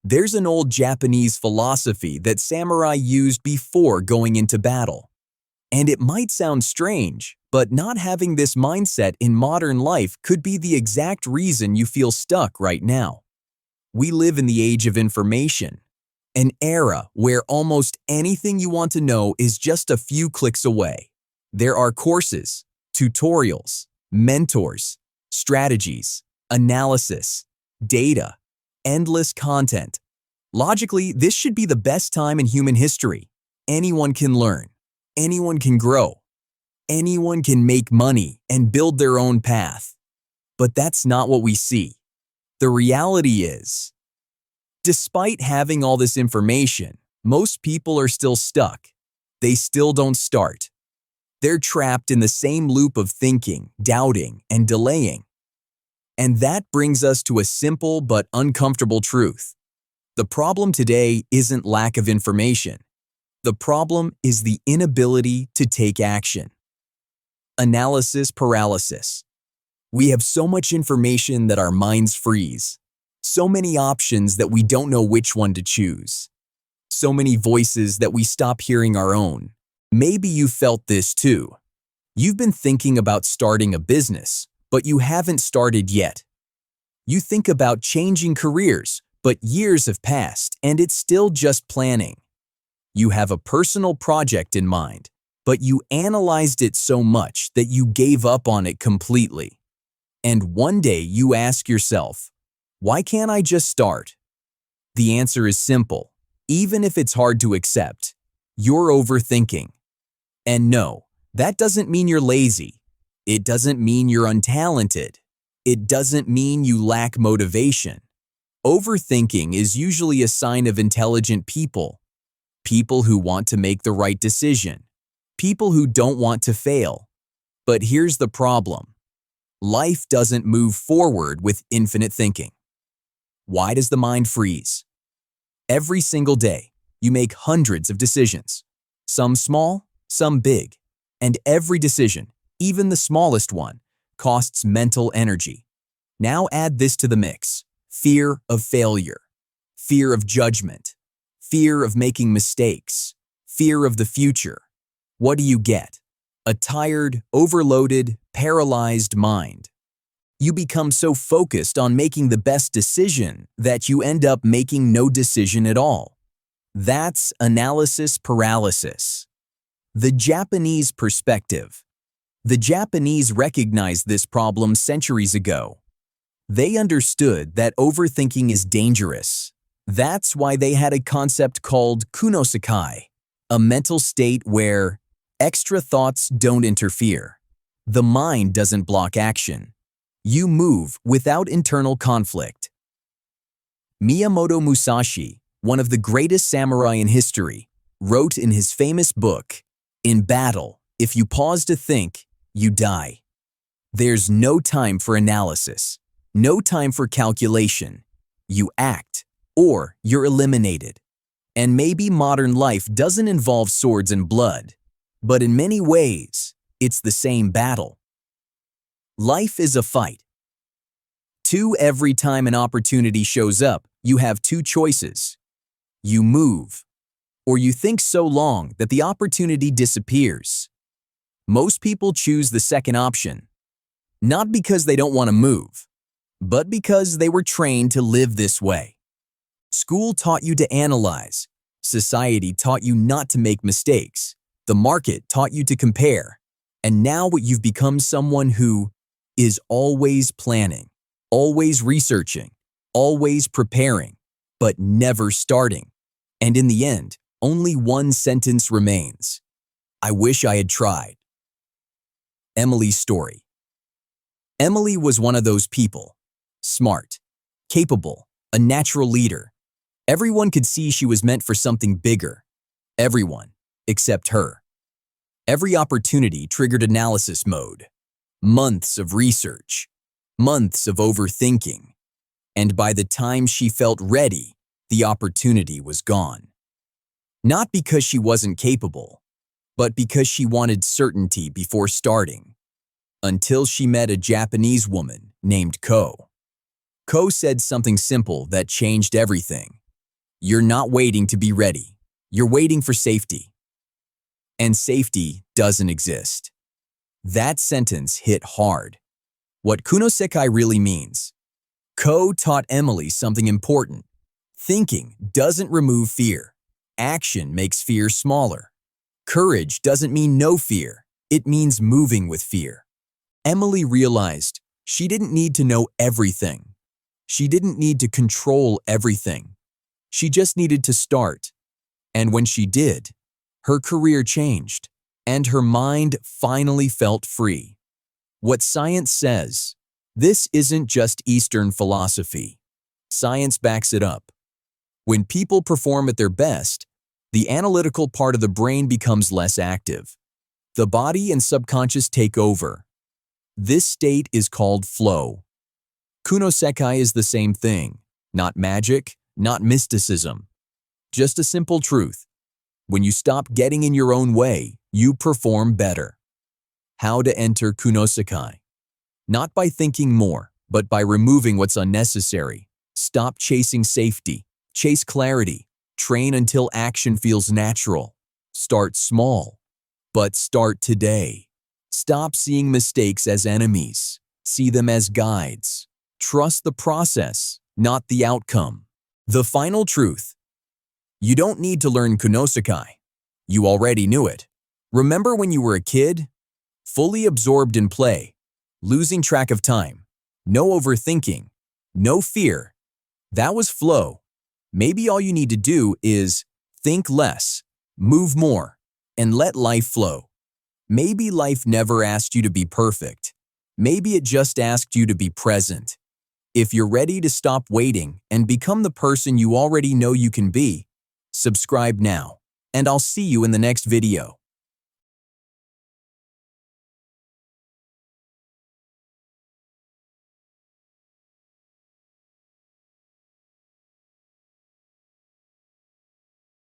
There's an old Japanese philosophy that samurai used before going into battle. And it might sound strange, but not having this mindset in modern life could be the exact reason you feel stuck right now. We live in the age of information, an era where almost anything you want to know is just a few clicks away. There are courses, tutorials, mentors, strategies, analysis, data, endless content. Logically, this should be the best time in human history. Anyone can learn. Anyone can grow. Anyone can make money and build their own path. But that's not what we see. The reality is, despite having all this information, most people are still stuck. They still don't start. They're trapped in the same loop of thinking, doubting, and delaying. And that brings us to a simple but uncomfortable truth. The problem today isn't lack of information. The problem is the inability to take action. Analysis paralysis. We have so much information that our minds freeze. So many options that we don't know which one to choose. So many voices that we stop hearing our own. Maybe you felt this too. You've been thinking about starting a business, but you haven't started yet. You think about changing careers, but years have passed and it's still just planning. You have a personal project in mind, but you analyzed it so much that you gave up on it completely. And one day you ask yourself, why can't I just start? The answer is simple. Even if it's hard to accept, you're overthinking. And no, that doesn't mean you're lazy. It doesn't mean you're untalented. It doesn't mean you lack motivation. Overthinking is usually a sign of intelligent people. People who want to make the right decision. People who don't want to fail. But here's the problem. Life doesn't move forward with infinite thinking. Why does the mind freeze? Every single day, you make hundreds of decisions. Some small, some big. And every decision, even the smallest one, costs mental energy. Now add this to the mix. Fear of failure. Fear of judgment. Fear of making mistakes. Fear of the future. What do you get? A tired, overloaded, paralyzed mind. You become so focused on making the best decision that you end up making no decision at all. That's analysis paralysis. The Japanese perspective. The Japanese recognized this problem centuries ago. They understood that overthinking is dangerous. That's why they had a concept called Kunosekai, a mental state where extra thoughts don't interfere. The mind doesn't block action. You move without internal conflict. Miyamoto Musashi, one of the greatest samurai in history, wrote in his famous book, "In battle, if you pause to think, you die." There's no time for analysis, no time for calculation. You act, or you're eliminated. And maybe modern life doesn't involve swords and blood, but in many ways, it's the same battle. Life is a fight. Every time an opportunity shows up, you have two choices. You move, or you think so long that the opportunity disappears. Most people choose the second option, not because they don't want to move, but because they were trained to live this way. School taught you to analyze. Society taught you not to make mistakes. The market taught you to compare. And now you've become someone who is always planning, always researching, always preparing, but never starting. And in the end, only one sentence remains. I wish I had tried. Emily's story. Emily was one of those people. Smart, capable, a natural leader. Everyone could see she was meant for something bigger. Everyone, except her. Every opportunity triggered analysis mode. Months of research. Months of overthinking. And by the time she felt ready, the opportunity was gone. Not because she wasn't capable, but because she wanted certainty before starting. Until she met a Japanese woman named Ko. Ko said something simple that changed everything. You're not waiting to be ready. You're waiting for safety. And safety doesn't exist. That sentence hit hard. What Kunosekai really means. Ko taught Emily something important. Thinking doesn't remove fear. Action makes fear smaller. Courage doesn't mean no fear. It means moving with fear. Emily realized she didn't need to know everything. She didn't need to control everything. She just needed to start. And when she did, her career changed, and her mind finally felt free. What science says, this isn't just Eastern philosophy. Science backs it up. When people perform at their best, the analytical part of the brain becomes less active. The body and subconscious take over. This state is called flow. Kunosekai is the same thing, not magic, not mysticism. Just a simple truth. When you stop getting in your own way, you perform better. How to enter Kunosekai. Not by thinking more, but by removing what's unnecessary. Stop chasing safety. Chase clarity. Train until action feels natural. Start small, but start today. Stop seeing mistakes as enemies. See them as guides. Trust the process, not the outcome. The final truth. You don't need to learn Kunosekai. You already knew it. Remember when you were a kid? Fully absorbed in play, losing track of time, no overthinking, no fear. That was flow. Maybe all you need to do is think less, move more, and let life flow. Maybe life never asked you to be perfect. Maybe it just asked you to be present. If you're ready to stop waiting and become the person you already know you can be, subscribe now, and I'll see you in the next video.